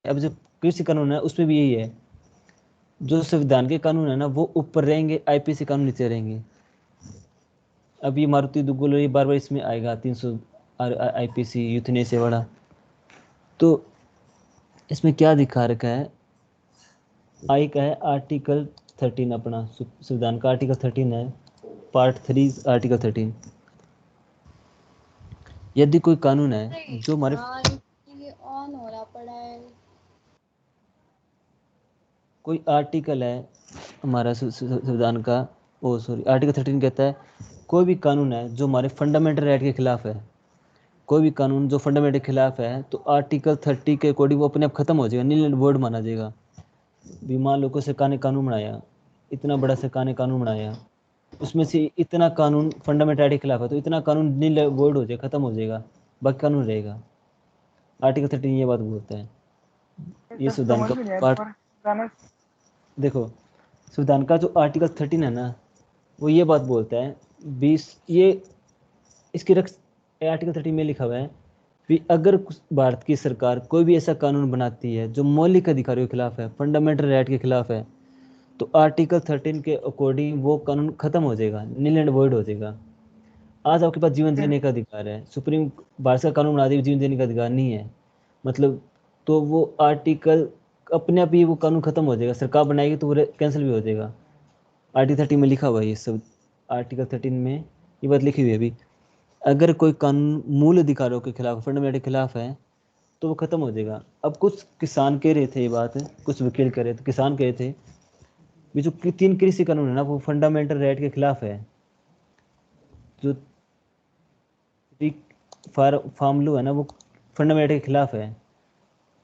अब जो कृषि कानून है उसमें भी यही है, जो संविधान के कानून है ना वो ऊपर रहेंगे, आईपीसी कानून नीचे रहेंगे। अब ये मारुति दुग्गल ये बार बार इसमें आएगा 300 आईपीसी यूथनेसिया वाला। तो इसमें क्या दिखा रखा है, आई का है आर्टिकल 13, अपना संविधान का आर्टिकल 13 है, पार्ट 3 आर्टिकल 13। यदि कोई कानून है जो हमारे, ये ऑन हो रहा पड़ा है। कोई आर्टिकल है हमारा संविधान का, ओ सॉरी आर्टिकल 13 कहता है कोई भी कानून है जो हमारे फंडामेंटल राइट के खिलाफ है, कोई भी कानून जो फंडामेंटल के खिलाफ है तो आर्टिकल 30 के अकॉर्डिंग वो अपने आप खत्म हो जाएगा, नील एंड वर्ड माना जाएगा। भी मान लो को सरकार ने कानून बनाया, इतना बड़ा सरकार ने कानून बनाया, उसमें से इतना कानून फंडामेंटल राइट के खिलाफ है तो इतना कानून नील वर्ड हो जाएगा, खत्म हो जाएगा, बाकी कानून रहेगा। आर्टिकल 13 ये बात बोलता है। ये सर संविधान समझ का में नहीं आया, पार्ट, दोबारा बताना। देखो संविधान का जो आर्टिकल 13 है ना वो ये बात बोलता है, 20 ये इसकी रख आर्टिकल 13 में लिखा हुआ है कि अगर भारत की सरकार कोई भी ऐसा कानून बनाती है जो मौलिक अधिकारों के खिलाफ है, फंडामेंटल राइट के खिलाफ है, तो आर्टिकल 13 के अकॉर्डिंग वो कानून खत्म हो जाएगा, नील एंड वॉइड हो जाएगा। आज आपके पास जीवन फिर जीने का अधिकार है, सुप्रीम भारत का कानून बना दिया जीवन जीने का अधिकार नहीं है, मतलब तो वो आर्टिकल अपने आप ही वो कानून खत्म हो जाएगा, सरकार बनाएगी तो वो कैंसिल भी हो जाएगा। आर्टिकल 13 में लिखा हुआ है ये सब, आर्टिकल 13 में ये बात लिखी हुई है अभी, अगर कोई कानून मूल अधिकारों के खिलाफ, फंडामेंटल के खिलाफ है तो वो खत्म हो जाएगा। अब कुछ किसान कह रहे थे ये बात, कुछ वकील कह रहे थे, किसान कह रहे थे ये जो 3 कृषि कानून है ना वो फंडामेंटल राइट के खिलाफ है, जो फार्म लॉ है ना वो फंडामेंटल के खिलाफ है,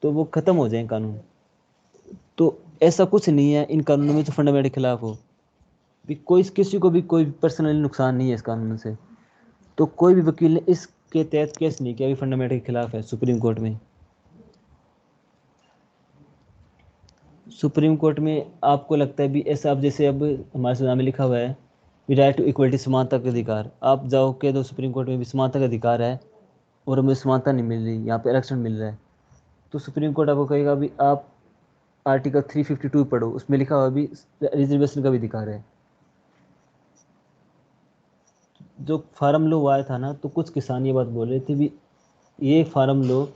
तो वो खत्म हो जाए कानून। तो ऐसा कुछ नहीं है इन कानूनों में जो फंडामेंटल के खिलाफ हो, भी कोई किसी को भी कोई पर्सनली नुकसान नहीं है इस कानून से। तो कोई भी वकील ने इसके तहत केस नहीं किया भी फंडामेंटल के खिलाफ है सुप्रीम कोर्ट में। सुप्रीम कोर्ट में आपको लगता है भी ऐसा, अब जैसे अब हमारे संविधान में लिखा हुआ है भी राइट टू इक्वलिटी, समानता का अधिकार, आप जाओ कह दो सुप्रीम कोर्ट में भी समानता का अधिकार है और हमें समानता नहीं मिल रही, यहाँ पे आरक्षण मिल रहा है, तो सुप्रीम कोर्ट आपको कहेगा भी आप आर्टिकल 352 पढ़ो, उसमें लिखा हुआ भी रिजर्वेशन का भी अधिकार है। जो फार्म लो आया था ना तो कुछ किसान ये बात बोल रहे थे भी ये फार्म लो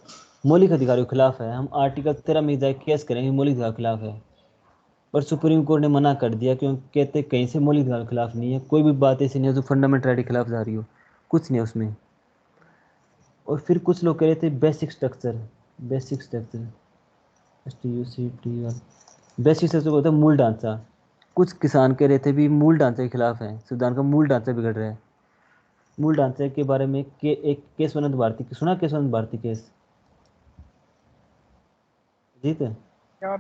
मौलिक अधिकारों के खिलाफ है, हम आर्टिकल 13 में जाए केस करेंगे, मौलिक अधिकार के खिलाफ है। पर सुप्रीम कोर्ट ने मना कर दिया क्योंकि कहते कहीं से मौलिक अधिकार के खिलाफ नहीं है, कोई भी बात ऐसी नहीं है जो फंडामेंटल राइट के खिलाफ जा रही हो, कुछ नहीं है उसमें। और फिर कुछ लोग कह रहे थे basic structure, basic structure STUCT, basic structure होता है मूल ढांचा। कुछ किसान कह रहे थे भी मूल ढांचे के खिलाफ है, संविधान का मूल ढांचा बिगड़ रहा है। मूल ढांचे के बारे में एक केशवनंद भारती की सुना, केशवनंद भारती केस जीत है, क्या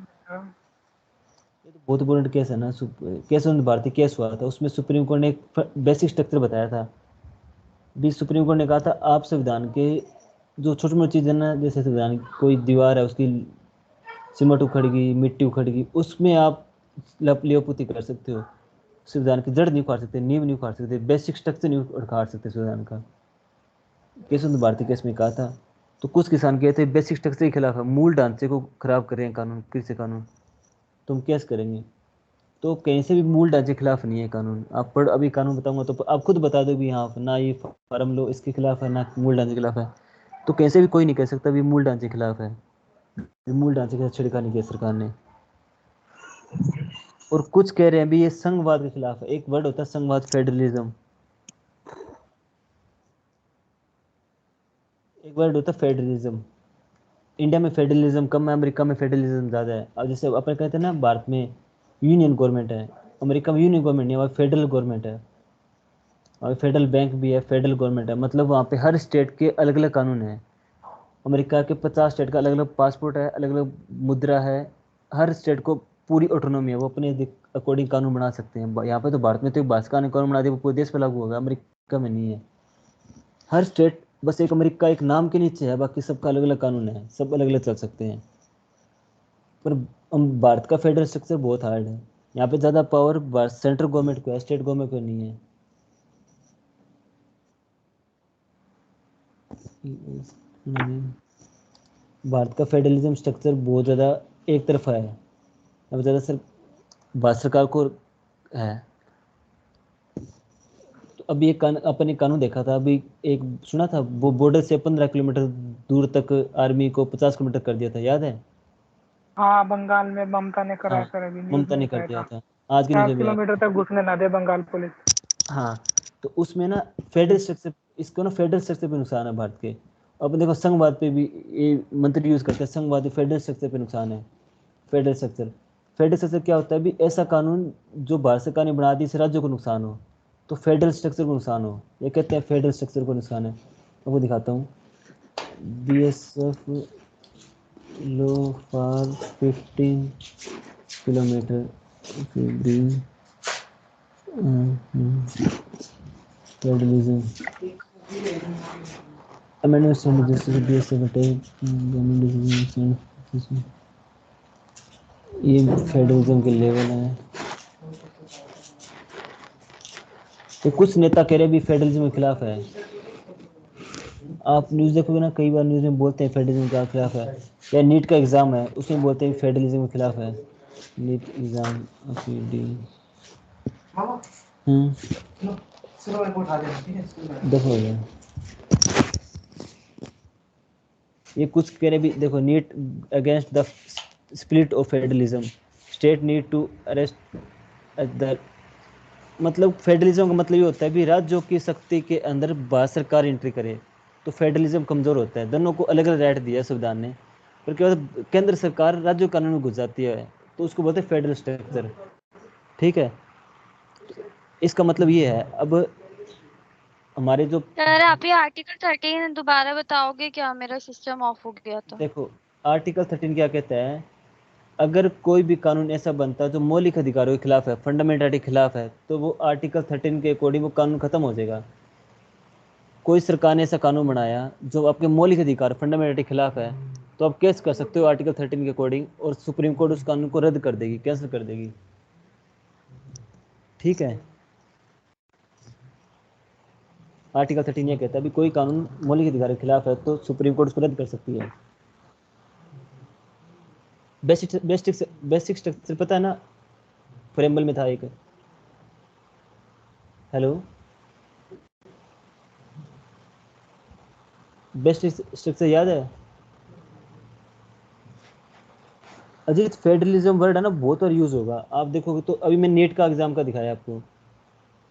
ये तो बहुत इंपॉर्टेंट केस है ना, केशवनंद भारती केस हुआ था, उसमें सुप्रीम कोर्ट ने एक बेसिक स्ट्रक्चर बताया था। भी सुप्रीम कोर्ट ने कहा था आप संविधान के जो छोटी मोटी चीज़ें ना, जैसे संविधान की कोई दीवार है उसकी सीमेंट उखड़ गई, मिट्टी उखड़ गई, उसमें आप लियोपुती कर सकते हो, संविधान की जड़ नहीं उखाड़ सकते, नींव नहीं उखाड़ सकते, बेसिक स्ट्रक्चर नहीं उखाड़ सकते संविधान का, केशवंत भारती केस में कहा था। तो कुछ किसान कहते हैं बेसिक स्ट्रक्चर के खिलाफ है, मूल ढांचे को खराब कर रहे हैं कानून, कृषि कानून, तुम केस करेंगे। तो कहीं से भी मूल ढांचे के खिलाफ नहीं है कानून, आप पढ़ अभी कानून बताऊंगा तो आप खुद बता दो भी हाँ ना ये फार्म लो इसके खिलाफ है ना मूल ढांचे के खिलाफ है। तो कैसे भी कोई नहीं कह सकता भी मूल ढांचे के खिलाफ है, ये मूल ढांचे के साथ छिड़का नहीं किया सरकार ने। और कुछ कह रहे हैं भी ये संघवाद के खिलाफ है, एक वर्ड होता है संघवाद, फेडरलिज्म, एक वर्ड होता है फेडरलिज्म। इंडिया में फेडरलिज्म कम है, अमेरिका में फेडरलिज्म ज़्यादा है। अब जैसे अपन कहते हैं ना भारत में यूनियन गवर्नमेंट है, अमेरिका में यूनियन गवर्नमेंट नहीं है, वहाँ फेडरल गवर्नमेंट है, और फेडरल बैंक भी है, फेडरल गवर्नमेंट है, मतलब वहाँ पे हर स्टेट के अलग अलग कानून है। अमेरिका के 50 स्टेट का अलग अलग पासपोर्ट है, अलग अलग मुद्रा है, हर स्टेट को पूरी ऑटोनॉमी है, वो अपने अकॉर्डिंग कानून बना सकते हैं। यहाँ पे तो भारत में तो एक भारत का कानून बना दिया वो पूरे देश पे लागू होगा, अमेरिका में नहीं है। हर स्टेट बस एक अमेरिका एक नाम के नीचे है, बाकी सबका अलग अलग कानून है, सब अलग अलग चल सकते हैं। पर हम भारत का फेडरल स्ट्रक्चर बहुत हार्ड है, यहाँ पे ज़्यादा पावर सेंट्रल गवर्नमेंट को है, स्टेट गवर्नमेंट को नहीं है। भारत का फेडरलिज्म स्ट्रक्चर बहुत ज़्यादा एक तरफा है। अब ज़्यादा सर भारत सरकार को है। तो अभी अपन एक कानून देखा था अभी, एक सुना था, वो बॉर्डर से 15 किलोमीटर दूर तक आर्मी को 50 किलोमीटर कर दिया था, याद है? हाँ, बंगाल में ममता ने हाँ, कराया सर, अभी न्यूज ममता में ने कर बताया दिया था। था, आज की न्यूज़ चार में भी आया किलोमीटर था। तक घुसने ना दे बंगाल पुलिस। हाँ, तो उसमें ना फेडरल स्ट्रक्चर, इसको ना फेडरल स्ट्रक्चर पे नुकसान है भारत के। अब देखो संघवाद पे भी ये मंत्री यूज करते हैं, संघवाद फेडरल स्ट्रक्चर पे नुकसान है। फेडरल स्ट्रक्चर, फेडरल स्ट्रक्चर क्या होता है? भी ऐसा कानून जो भारत सरकार ने बना दी, इस राज्यों को नुकसान हो, तो फेडरल स्ट्रक्चर को नुकसान हो, ये कहते हैं फेडरल स्ट्रक्चर को नुकसान है। आपको दिखाता हूँ, BSF low for 15 kilometre federalism amendments and justice BSF attack government decision। ये फेडरलिज्म के लेवल है। तो कुछ नेता कह रहे भी फेडरलिज्म के खिलाफ है। आप न्यूज़ देखोगे ना, कई बार न्यूज़ में बोलते हैं फेडरलिज्म के खिलाफ है। या नीट का एग्जाम है, उसमें बोलते हैं फेडरलिज्म के खिलाफ है। नीट एग्जाम पीडी, देखो ये कुछ कह रहे भी, देखो NEET against the spirit of federalism, state need to arrest the, मतलब फेडरलिज्म का मतलब ये होता है भी राज्यों की शक्ति के अंदर भारत सरकार एंट्री करे, तो फेडरलिज्म कमजोर होता है। दोनों को अलग अलग राइट दिया है संविधान ने, पर क्या होता है केंद्र सरकार राज्य कानून में घुस जाती है, तो उसको बोलते हैं फेडरल स्ट्रक्चर। ठीक है, इसका मतलब ये है। अब हमारे जो, सर आप ये आर्टिकल 13 दोबारा बताओगे क्या? मेरा सिस्टम ऑफ हो गया था। देखो आर्टिकल 13 क्या कहता है? अगर कोई भी कानून ऐसा बनता है जो मौलिक अधिकारों के खिलाफ है, फंडामेंटलिटी के खिलाफ है, तो वो आर्टिकल 13 के अकॉर्डिंग वो कानून खत्म हो जाएगा। कोई सरकार ने ऐसा कानून बनाया जो आपके मौलिक अधिकार फंडामेंटल के खिलाफ है, तो आप केस कर सकते हो आर्टिकल 13 के अकॉर्डिंग, और सुप्रीम कोर्ट उस कानून को रद्द कर देगी, कैंसिल कर देगी। ठीक है, आर्टिकल 13 ये कहता है भी कोई कानून मौलिक अधिकार के खिलाफ है तो सुप्रीम कोर्ट उसको रद्द कर सकती है। बेसिक बेसिक बेसिक स्ट्रक्चर पता है ना, प्रेम्बल में था एक। हेलो, बेसिक स्ट्रक्चर याद है? अजीत फेडरलिज्म वर्ड है ना, बहुत बार यूज होगा, आप देखोगे तो। अभी मैं नेट का एग्जाम का दिखाया आपको,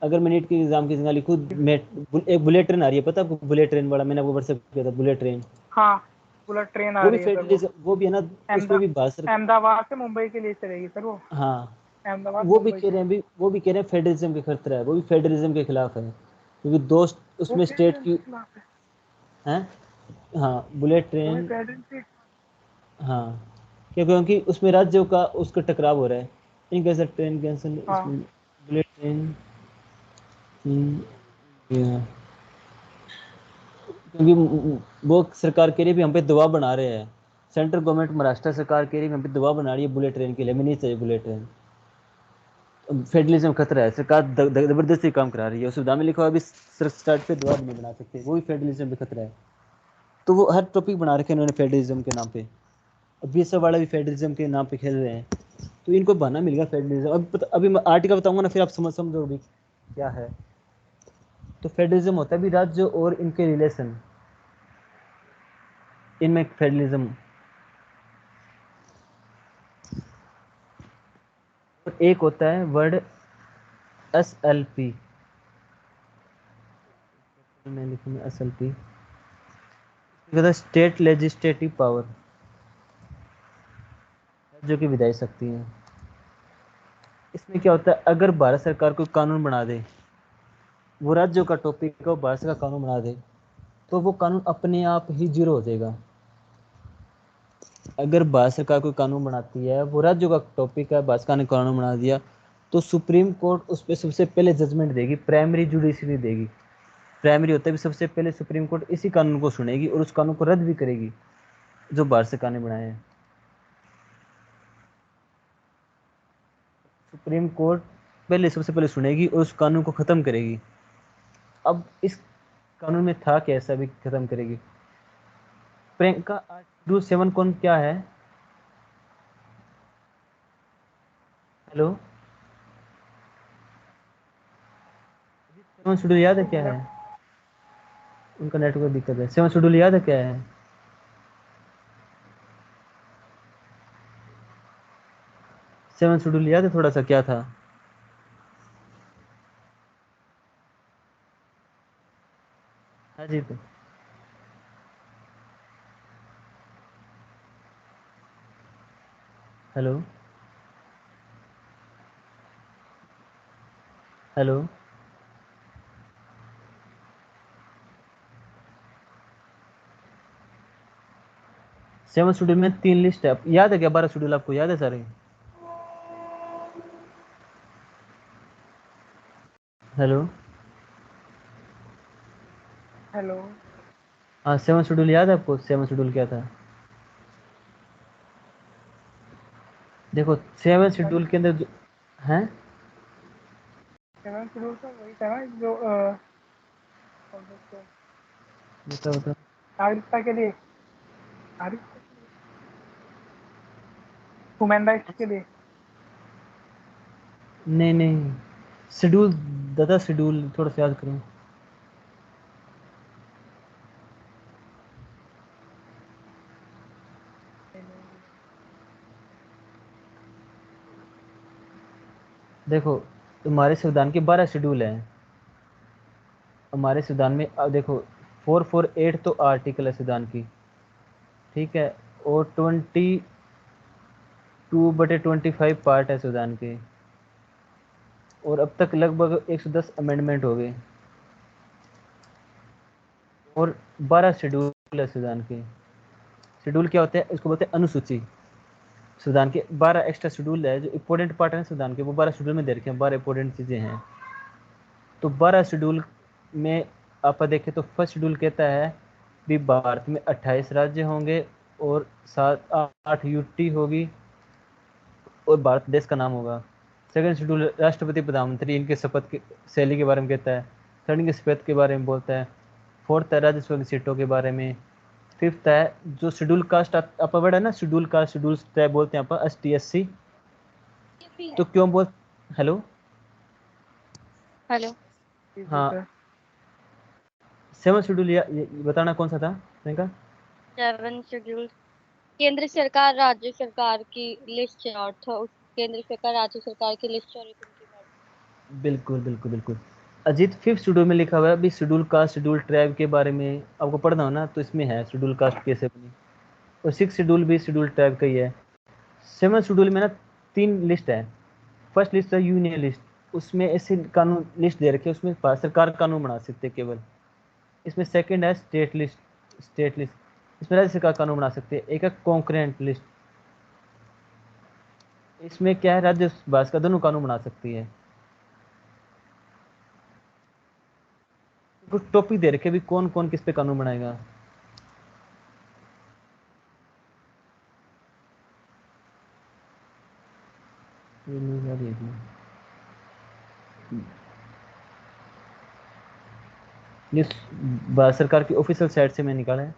अगर मैं नीट के एग्जाम की जगह लिखूँ, मैं एक बुलेट ट्रेन आ रही है, पता है आपको? बुलेट ट्रेन वाला मैंने आपको व्हाट्सएप किया था, बुलेट ट्रेन। हाँ, बुलेट ट्रेन आ वो भी रही है सर। फेडरलिज्म, वो भी है ना, उसमें भी भारत सरकार। अहमदाबाद से मुंबई के लिए चलेगी सर वो। हाँ, अहमदाबाद वो भी मुंबई कह के रहे लिए। हैं भी, वो भी कह रहे हैं फेडरलिज्म के खतरा है, वो भी फेडरलिज्म के खिलाफ है, क्योंकि दो वो उसमें स्टेट फेडरल की के खिलाफ है। हैं। हाँ, बुलेट वो भी ट्रेन। फेडरल के। हाँ, क्योंकि उसमें राज्यों का उसका टकराव हो रहा है। नहीं कह सकते ट्रेन कैंसिल हाँ, इसमें, बुलेट ट्रेन या, क्योंकि वो सरकार के लिए भी हम पे दबाव बना रहे हैं। सेंट्रल गवर्नमेंट महाराष्ट्र सरकार के लिए भी हम पे दबाव बना रही है बुलेट ट्रेन के लिए, हमें नहीं चाहिए बुलेट ट्रेन। फेडरलिज्म खतरा है, सरकार जबरदस्ती काम करा रही है, उस सुविधा में लिखा हुआ है, अभी स्टार्ट पे दबाव नहीं बना सकते, वो भी फेडरलिज्म पे खतरा है। तो वो हर टॉपिक बना रखे हैं उन्होंने फेडरलिज्म के नाम पे। अब ये सब वाला भी फेडरलिज्म के नाम पे खेल रहे हैं, तो इनको बहाना मिल गया फेडरलिज्म। अभी मैं आर्टिकल बताऊंगा ना, फिर आप समझोगे क्या है। तो फेडरलिज्म होता है भी राज्य और इनके रिलेशन, इनमें फेडरलिज्म। और एक होता है वर्ड SLP, मैं लिखूंगा SLP, स्टेट लेजिस्लेटिव पावर, जो कि विधायी शक्ति है। इसमें क्या होता है, अगर भारत सरकार कोई कानून बना दे, वो राज्यों का टॉपिक है, भारत सरकार कानून बना दे, तो वो कानून अपने आप ही जीरो हो जाएगा। अगर भारत सरकार कोई कानून बनाती है, वो राज्यों का टॉपिक है, भारत सरकार ने कानून बना दिया, तो सुप्रीम कोर्ट उस पर सबसे पहले जजमेंट देगी, प्राइमरी जुडिशरी देगी। प्राइमरी होता है भी सबसे पहले सुप्रीम कोर्ट इसी कानून को सुनेगी और उस कानून को रद्द भी करेगी जो भारत सरकार ने बनाया है। सुप्रीम कोर्ट पहले सबसे पहले सुनेगी और उस कानून को खत्म करेगी। अब इस कानून में था कि ऐसा भी खत्म करेगी, प्रियंका शेड्यूल 7 कौन क्या है? हेलो, 7 शेड्यूल याद है क्या है? उनका नेटवर्क दिक्कत है। 7 शेड्यूल याद है क्या है? 7 शेड्यूल याद है थोड़ा सा क्या था? हाँ जी, तो हेलो हेलो, 7 शेड्यूल में 3 लिस्ट है, याद है क्या? 12 शेड्यूल आपको याद है सारे? Hello, hello. हाँ 7 शेड्यूल याद है आपको? 7 शेड्यूल क्या था? देखो 7 शेड्यूल के अंदर हैं। 7 शेड्यूल का वही था ना जो बताओ बताओ। नागरिकता के लिए, नागरिकता के लिए, ह्यूमन राइट्स के लिए। नहीं नहीं, शेड्यूल दादा, शेड्यूल थोड़ा सा याद करो। देखो तुम्हारे संविधान के 12 शेड्यूल हैं। हमारे संविधान में अब देखो 448 तो आर्टिकल है संविधान की, ठीक है, और 22/25 पार्ट है संविधान के, और अब तक लगभग 110 अमेंडमेंट हो गए, और 12 शेड्यूल है संविधान के। शेड्यूल क्या होते हैं? इसको बोलते हैं अनुसूची। संविधान के 12 एक्स्ट्रा शेड्यूल है, जो इंपॉर्टेंट पार्ट है संविधान के, वो 12 शेड्यूल में दे रखे हैं, 12 इंपॉर्टेंट चीज़ें हैं। तो 12 शेड्यूल में आप देखें तो फर्स्ट शेड्यूल कहता है भी भारत में 28 राज्य होंगे और 7-8 यूटी होगी और भारत देश का नाम होगा। सेकंड शेड्यूल राष्ट्रपति प्रधानमंत्री इनके शपथ की शैली के बारे में कहता है। थर्ड इनके शपथ के बारे में बोलता है। फोर्थ है राज्यसभा की सीटों के बारे में। फिफ्थ है जो शेड्यूल कास्ट आप वर्ड है ना, शेड्यूल कास्ट, शेड्यूल ट्राइब बोलते हैं आप, ST SC। तो क्यों बोल, हेलो, हेलो। जी जी हाँ सर। 7 शेड्यूल बताना कौन सा था प्रियंका? 7 शेड्यूल केंद्र सरकार राज्य सरकार की लिस्ट है, और उस केंद्र सरकार राज्य सरकार की लिस्ट और एक उनकी मर्जी। बिल्कुल बिल्कुल बिल्कुल। अजीत 5th शेड्यूल में लिखा हुआ है अभी शेड्यूल कास्ट शेड्यूल ट्राइब के बारे में आपको पढ़ना हो ना, तो इसमें है शेड्यूल कास्ट कैसे बनी। और 6th शेड्यूल भी शेड्यूल ट्राइब का ही है। 7th शेड्यूल में ना 3 लिस्ट है। फर्स्ट लिस्ट है यूनियन लिस्ट, उसमें ऐसे कानून लिस्ट दे रखे हैं, उसमें भारत सरकार कानून बना सकते हैं केवल। इसमें सेकंड है स्टेट लिस्ट, स्टेट लिस्ट, इसमें राज्य सरकार कानून बना सकते हैं। एक है कॉन्करेंट लिस्ट, इसमें क्या है, राज्य भाषा का दोनों कानून बना सकती है। कुछ टॉपिक दे रखे भी कौन कौन किस पे कानून बनाएगा। ये न्यूज़ आ रही है इसमें। ये भारत सरकार की ऑफिशियल साइट से मैं निकाला है।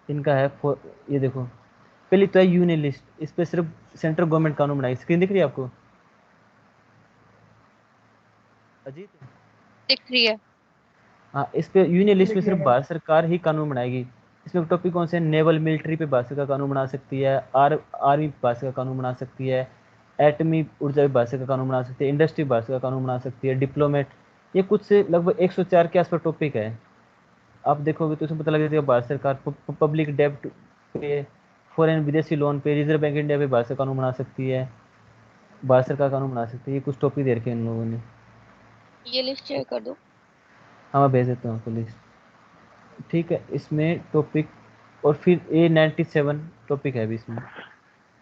इनका है ये देखो, पहली तो है यूनियन लिस्ट, इस पे सिर्फ सेंट्रल गवर्नमेंट कानून बनाएगी। स्क्रीन दिख रही है आपको अजीत? दिख रही है। हाँ, इस पे यूनियन लिस्ट में लिख लिया सिर्फ मैंने। भारत सरकार ही कानून बनाएगी। इसमें टॉपिक कौन से हैं? नेवल मिलिट्री पे भारत सरकार कानून बना सकती है, आर्मी भारत सरकार कानून बना सकती है, एटमी ऊर्जा भी भारत सरकार कानून बना सकती है, इंडस्ट्री भारत सरकार कानून बना सकती है, डिप्लोमेट। ये कुछ से लगभग 104 के आसपास टॉपिक है। आप देखोगे तो उसमें पता लग जाएगा भारत सरकार पब्लिक डेब्ट पे, फॉरेन विदेशी लोन पे, रिजर्व बैंक इंडिया पे भारत सरकार कानून बना सकती है, भारत सरकार कानून बना सकती है। ये कुछ टॉपिक दे रखे हैं इन लोगों ने। ये लिस्ट शेयर कर दो। हाँ मैं भेज देता हूँ आपको लिस्ट, ठीक है। इसमें टॉपिक, और फिर A97 टॉपिक है अभी इसमें।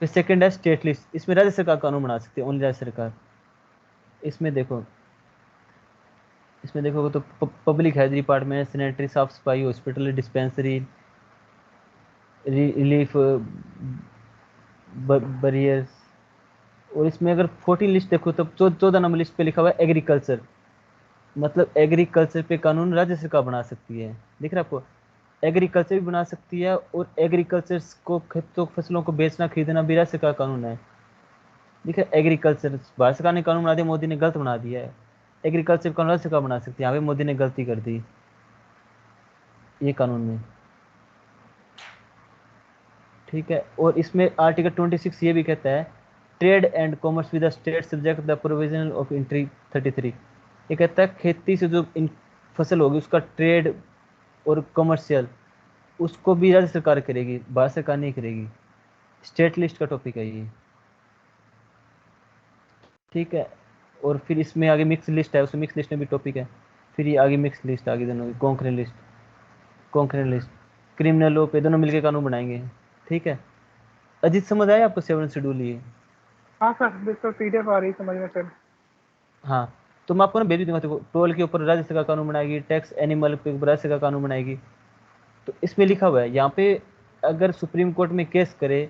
फिर सेकंड है स्टेट लिस्ट, इसमें राज्य सरकार कानून बना सकती है, ओनली राज्य सरकार। इसमें देखो, इसमें देखोगे तो पब्लिक हेल्थ डिपार्टमेंट, सैनिटरी, साफ सफाई, हॉस्पिटल, डिस्पेंसरी, रिलीफ, बरियर्स। और इसमें अगर 14 लिस्ट देखो तो 14 नंबर लिस्ट पे लिखा हुआ है एग्रीकल्चर, मतलब एग्रीकल्चर पे कानून राज्य सरकार बना सकती है। दिख रहा है आपको? एग्रीकल्चर भी बना सकती है, और एग्रीकल्चर को, खेतों फसलों को बेचना खरीदना भी राज्य सरकार का कानून है। देखिए एग्रीकल्चर भारत सरकार ने कानून बना दिया, मोदी ने गलत बना दिया है। एग्रीकल्चर कानून राज्य सरकार बना सकती है, यहाँ पे मोदी ने गलती कर दी ये कानून में। ठीक है, और इसमें आर्टिकल 26 ये भी कहता है, trade and commerce with the state subject the provision of entry 33। ये कहता है खेती से जो फसल होगी उसका ट्रेड और कमर्शियल, उसको भी राज्य सरकार करेगी, भारत सरकार नहीं करेगी। स्टेट लिस्ट का टॉपिक है ये। ठीक है, और फिर इसमें आगे मिक्स लिस्ट है, उसमें मिक्स लिस्ट में भी टॉपिक है। फिर ये आगे मिक्स लिस्ट आगे दोनों की, कॉन्करेंट लिस्ट, क्रिमिनल लॉ पे दोनों मिलकर कानून बनाएंगे। ठीक है, अजीत समझ आया आपको 7 शेड्यूल ये? हाँ सर, बिल्कुल PDF आ रही समझ में सर। हाँ, तो मैं आपको ना भेज दूंगा, देखो टोल के ऊपर राज्य सरकार कानून बनाएगी, टैक्स एनिमल पे ऊपर राज्य सरकार कानून बनाएगी। तो इसमें लिखा हुआ है यहाँ पे, अगर सुप्रीम कोर्ट में केस करे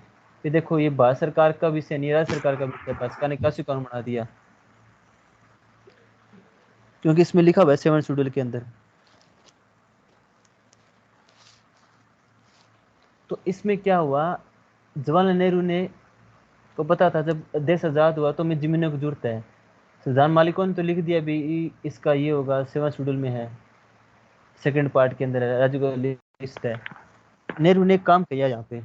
कि देखो ये भारत सरकार का विषय नहीं, राज्य सरकार का विषय, भारत सरकार ने कैसे कानून बना दिया, क्योंकि इसमें लिखा हुआ है 7 शेड्यूल के अंदर। तो इसमें क्या हुआ, जवाहरलाल नेहरू ने को पता था जब देश आजाद हुआ तो हमें जमीनों की जरूरत है, संविधान मालिकों ने तो लिख दिया भी इसका ये होगा, 7 शेड्यूल में है, सेकंड पार्ट के अंदर है, राज्य का लिस्ट है। नेहरू ने एक काम किया यहाँ पे,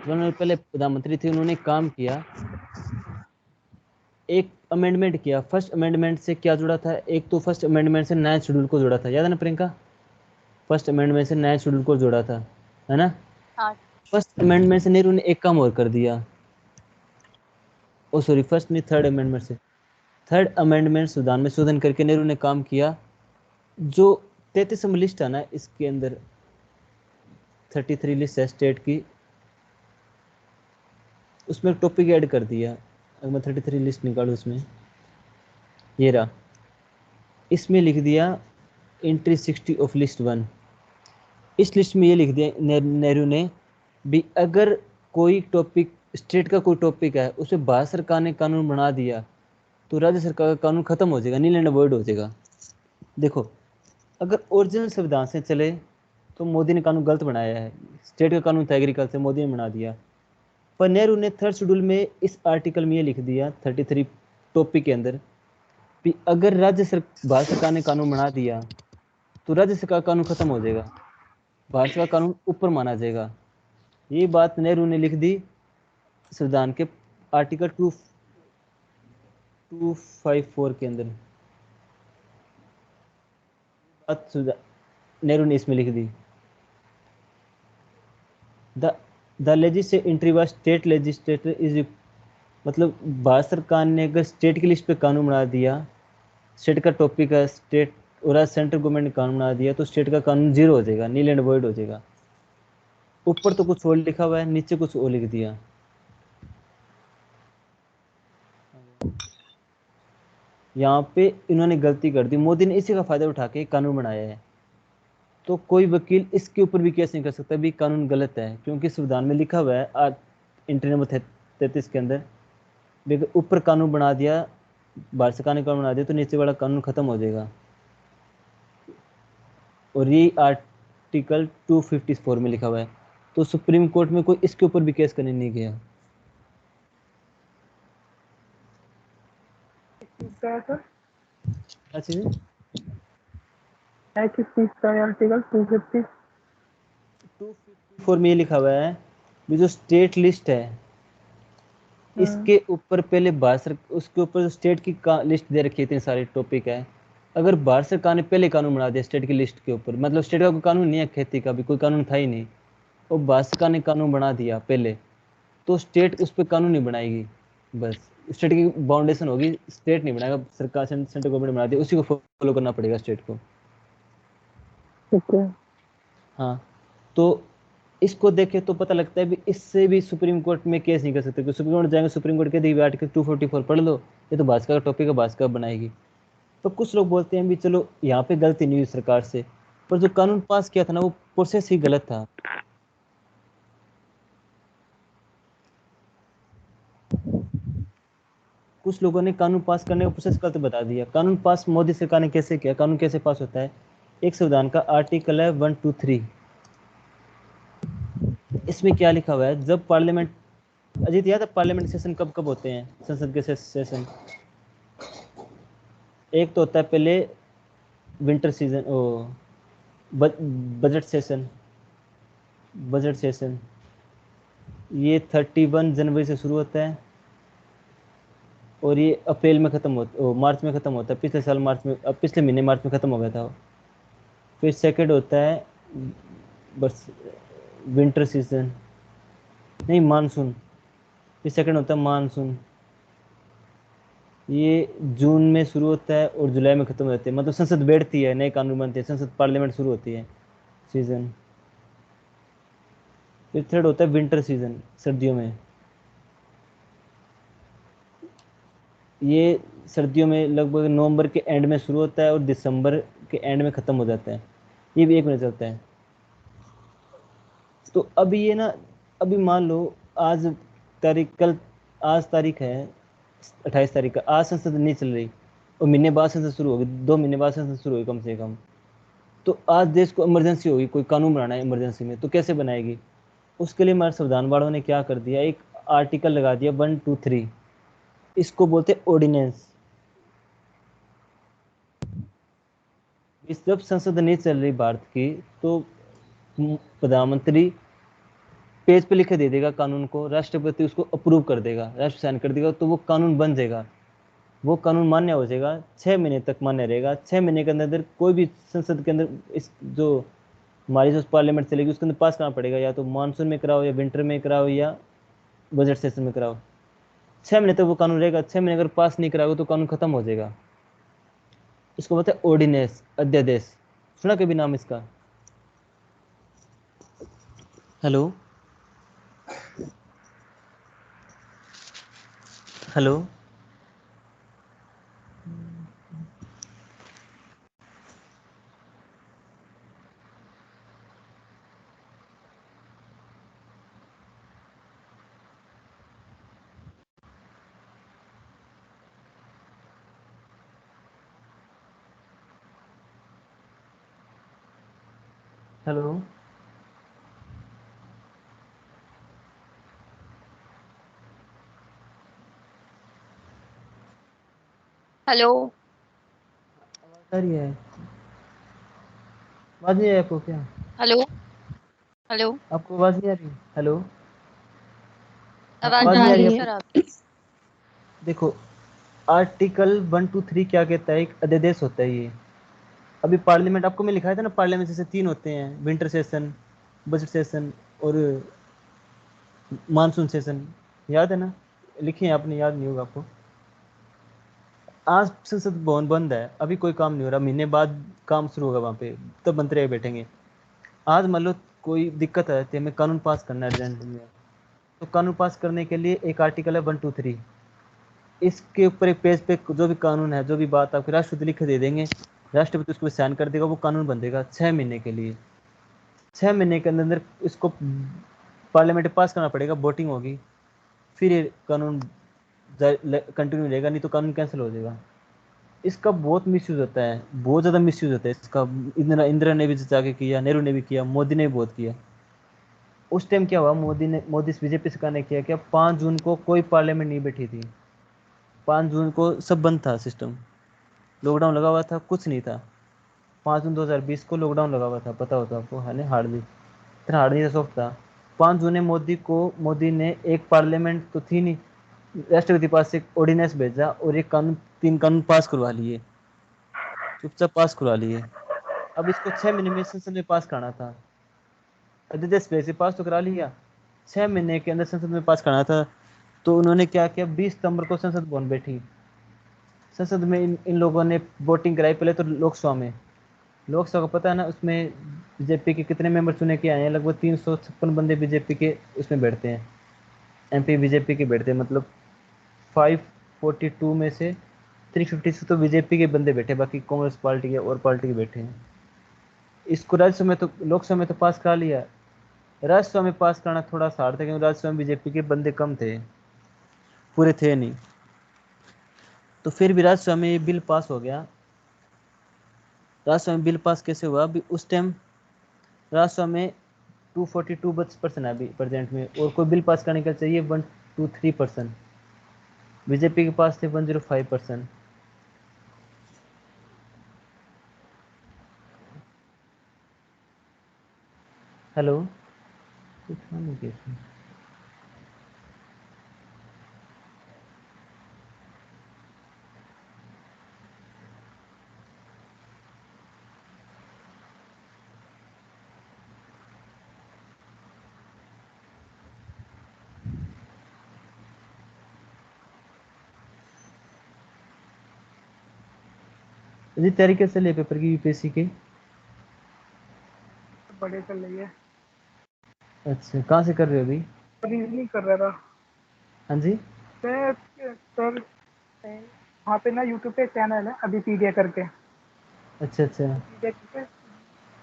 उन्होंने पहले प्रधानमंत्री थे, उन्होंने काम किया, एक अमेंडमेंट किया। फर्स्ट अमेंडमेंट से क्या जुड़ा था, एक तो फर्स्ट अमेंडमेंट से 9 शेड्यूल को जोड़ा था, याद है ना प्रियंका? फर्स्ट अमेंडमेंट से 9 शेड्यूल को जोड़ा था, है ना? हाँ फर्स्ट अमेंडमेंट से नेहरू ने एक काम और कर दिया, ओ सॉरी फर्स्ट नहीं, थर्ड अमेंडमेंट से, थर्ड अमेंडमेंट संविधान में शोधन करके नेहरू ने काम किया, जो 33 लिस्ट है ना इसके अंदर, 33 लिस्ट है स्टेट की, उसमें एक टॉपिक ऐड कर दिया। अगर मैं 33 लिस्ट निकालूँ उसमें, ये रहा, इसमें लिख दिया एंट्री 60 ऑफ लिस्ट 1। इस लिस्ट में ये लिख दिया नेहरू ने भी, अगर कोई टॉपिक स्टेट का कोई टॉपिक है उसे भारत सरकार ने कानून बना दिया तो राज्य सरकार का कानून खत्म हो जाएगा, नील एंड अवॉइड हो जाएगा। देखो अगर ओरिजिनल संविधान से चले तो मोदी ने कानून गलत बनाया है, स्टेट का कानून था एग्रीकल्चर, मोदी ने बना दिया। पर नेहरू ने थर्ड शेड्यूल में इस आर्टिकल में ये लिख दिया 33 टॉपिक के अंदर कि अगर भारत सरकार ने कानून बना दिया तो राज्य सरकार का कानून खत्म हो जाएगा, भारत सरकार का कानून ऊपर माना जाएगा। ये बात नेहरू ने लिख दी संविधान के आर्टिकल 254 के अंदर, बात नेहरू ने इसमें लिख दी, the legislative entry by state legislator is, मतलब भारत सरकार ने अगर स्टेट की लिस्ट पे कानून बना दिया, स्टेट का टॉपिक है स्टेट और सेंट्रल गवर्नमेंट ने कानून बना दिया तो स्टेट का कानून जीरो हो जाएगा, नील एंड वॉइड हो जाएगा। ऊपर तो कुछ और लिखा हुआ है, नीचे कुछ और लिख दिया। यहाँ पे इन्होंने गलती कर दी, मोदी ने इसी का फायदा उठा के कानून बनाया है। तो कोई वकील इसके ऊपर भी केस नहीं कर सकता भी कानून गलत है, क्योंकि संविधान में लिखा हुआ है एंट्री नंबर 33 के अंदर, ऊपर कानून बना दिया, भारत सरकार ने कानून बना दिया तो नीचे वाला कानून खत्म हो जाएगा। और ये आर्टिकल 254 में लिखा हुआ है, तो सुप्रीम कोर्ट में कोई इसके ऊपर भी केस करने नहीं गया। चीज का है सर? क्या चीज़ है किस चीज का है आर्टिकल 250? 254 में ये लिखा हुआ है भी, जो स्टेट लिस्ट है इसके ऊपर पहले उसके ऊपर जो स्टेट की लिस्ट दे रखी है, इतने सारे टॉपिक है, अगर भारत सरकार ने पहले कानून बना दिया स्टेट की लिस्ट के ऊपर, मतलब स्टेट का कोई कानून नहीं है, खेती का भी कोई कानून था ही नहीं, और भारत सरकार ने कानून बना दिया पहले, तो स्टेट उस पर कानून नहीं बनाएगी, बस स्टेट की बाउंडेशन होगी, स्टेट नहीं बनाएगा, सरकार सेंट्रल गवर्नमेंट बना दिया, उसी को फॉलो करना पड़ेगा स्टेट को। ठीक है। हाँ, तो इसको देखे तो पता लगता है भी इससे भी सुप्रीम कोर्ट में केस नहीं कर सकते, क्योंकि सुप्रीम कोर्ट जाएंगे, सुप्रीम कोर्ट के दी आर्टिकल 244 पढ़ लो, ये तो भाजपा का टॉपिक है, भाजपा बनाएगी। तो कुछ लोग बोलते हैं भी चलो यहाँ पे गलती नहीं हुई सरकार से, पर जो कानून पास किया था ना वो प्रोसेस ही गलत था। कुछ लोगों ने कानून पास करने का प्रोसेस गलत बता दिया। कानून पास मोदी सरकार ने कैसे किया, कानून कैसे पास होता है? एक संविधान का आर्टिकल है 123। इसमें क्या लिखा हुआ है? जब पार्लियामेंट, अजीत याद है पार्लियामेंट सेशन कब कब होते हैं, संसद के सेशन? एक तो होता है पहले विंटर सीजन, ओ बजट सेशन, बजट सेशन ये 31 जनवरी से शुरू होता है और ये अप्रैल में खत्म होता, मार्च में खत्म होता है। पिछले साल मार्च में, अब पिछले महीने मार्च में खत्म हो गया था। फिर सेकंड होता है बस विंटर सीजन, नहीं मानसून। फिर सेकंड होता है मानसून, ये जून में शुरू होता है और जुलाई में खत्म हो जाता है। मतलब संसद बैठती है, नए कानून बनते हैं, संसद पार्लियामेंट शुरू होती है, सीजन। फिर थर्ड होता है विंटर सीजन, सर्दियों में। ये सर्दियों में लगभग नवंबर के एंड में शुरू होता है और दिसंबर के एंड में ख़त्म हो जाता है। ये भी 1 महीने चलता है। तो अभी ये ना, अभी मान लो आज तारीख, कल आज तारीख है 28 तारीख का, आज संसद नहीं चल रही और महीने बाद संसद शुरू होगी, 2 महीने बाद संसद शुरू होगी कम से कम। तो आज देश को इमरजेंसी होगी, कोई कानून बनाना है इमरजेंसी में, तो कैसे बनाएगी? उसके लिए हमारे संविधान वालों ने क्या कर दिया, एक आर्टिकल लगा दिया 123। इसको बोलते ऑर्डिनेंस। इस जब संसद नहीं चल रही भारत की, तो प्रधानमंत्री पेज पे लिखे दे देगा कानून को, राष्ट्रपति उसको अप्रूव कर देगा, राष्ट्र साइन कर देगा, तो वो कानून बन जाएगा। वो कानून मान्य हो जाएगा, 6 महीने तक मान्य रहेगा। 6 महीने के अंदर कोई भी संसद के अंदर, इस जो हमारी जो पार्लियामेंट चलेगी उसके अंदर पास करना पड़ेगा, या तो मानसून में कराओ, या विंटर में कराओ, या बजट सेशन में कराओ। 6 महीने तक वो कानून रहेगा। 6 महीने अगर पास नहीं कराओगे तो कानून खत्म हो जाएगा। इसको बोलते हैं ऑर्डिनेंस, अध्यादेश। सुना कभी नाम इसका? Hello, hello. Hello, hello. आवाज आ रही है? आवाज नहीं आ रही आपको क्या? हेलो। हेलो। आपको आवाज नहीं आ रही? हेलो, आवाज आवाज आ नहीं आ रही रही है आपको? सर आपकी। देखो, आर्टिकल 123 क्या कहता है, एक अध्यादेश होता है ये। अभी पार्लियामेंट, आपको मैं लिखाया था ना, पार्लियामेंट जैसे 3 होते हैं, विंटर सेशन, बजट सेशन और मानसून सेशन। याद है ना? लिखे हैं आपने, याद नहीं होगा आपको। आज संसद भवन बंद है, अभी कोई काम नहीं हो रहा, महीने बाद काम शुरू होगा वहाँ पे, तब मंत्री आके बैठेंगे। आज मान लो कोई दिक्कत आ जाती है, हमें कानून पास करना है अर्जेंट में, तो कानून पास करने के लिए एक आर्टिकल है 123। इसके ऊपर एक पेज पे जो भी कानून है, जो भी बात आपके राष्ट्रपति लिख के दे देंगे, राष्ट्रपति उसको साइन कर देगा, वो कानून बन देगा 6 महीने के लिए। 6 महीने के अंदर इसको पार्लियामेंट में पास करना पड़ेगा, वोटिंग होगी, फिर ये कानून कंटिन्यू रहेगा, नहीं तो कानून कैंसिल हो जाएगा। इसका बहुत मिसयूज होता है, बहुत ज़्यादा मिसयूज होता है इसका। इंदिरा इंदिरा ने भी जाके किया, नेहरू ने भी किया, मोदी ने भी बहुत किया। उस टाइम क्या हुआ, मोदी बीजेपी सरकार ने किया क्या, 5 जून को कोई पार्लियामेंट नहीं बैठी थी। 5 जून को सब बंद था सिस्टम, लॉकडाउन लगा हुआ था, कुछ नहीं था। 5 जून 2020 को लॉकडाउन लगा हुआ था, पता होता आपको है ना? हार्डली इतना हार्ड नहीं था, सॉफ्ट था। 5 जून ने मोदी ने एक पार्लियामेंट तो थी नहीं, राष्ट्रपति पास एक ऑर्डिनेंस भेजा और एक कानून, 3 कानून पास करवा लिए, चुपचाप पास करवा लिए। अब इसको 6 महीने में संसद में पास कराना था, अध्यादेश वैसे पास तो करा लिया, 6 महीने के अंदर संसद में पास कराना था। तो उन्होंने क्या किया, 20 सितंबर को संसद भवन बैठी। संसद में इन लोगों ने वोटिंग कराई, पहले तो लोकसभा में। लोकसभा का पता है ना, उसमें बीजेपी के कितने मेंबर चुने के आए हैं, लगभग 356 बंदे बीजेपी के उसमें बैठते हैं, एमपी बीजेपी के बैठते हैं। मतलब 542 में से 350 तो बीजेपी के बंदे बैठे, बाकी कांग्रेस पार्टी के और पार्टी के बैठे हैं। इसको राज्यसभा में तो, लोकसभा में तो पास करा लिया, राज्यसभा में पास कराना थोड़ा सा हार्ड था, क्योंकि राज्यसभा में बीजेपी के बंदे कम थे, पूरे थे नहीं। तो फिर भी राज्यसभा में ये बिल पास हो गया। राज्यसभा में बिल पास कैसे हुआ? अभी उस टाइम राज्यसभा में 242% है अभी प्रेजेंट में, और कोई बिल पास करने का चाहिए 123%। बीजेपी के पास थे 105%। हेलो, जी तैयारी कैसे चल रही है पेपर की, यूपीएससी की? बड़े चल रही है। अच्छा, कहाँ से कर रहे हो अभी? रीजनिंग कर रहा था हाँ जी। मैं सर। वहाँ पे ना यूट्यूब पे चैनल है अभिपीडिया करके। अच्छा अच्छा। अभिपीडिया करके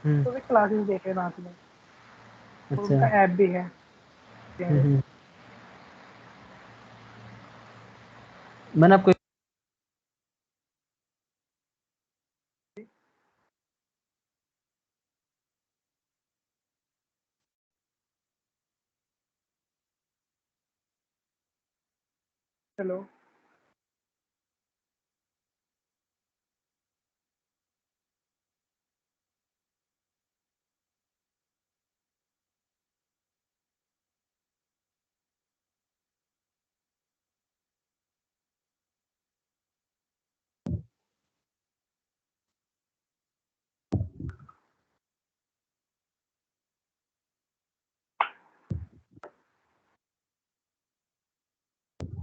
हम्म। तो वे क्लासेस देखे रात में, और अच्छा। उनका ऐप भी है। हम्म। मैंने आपको हेलो।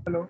हेलो।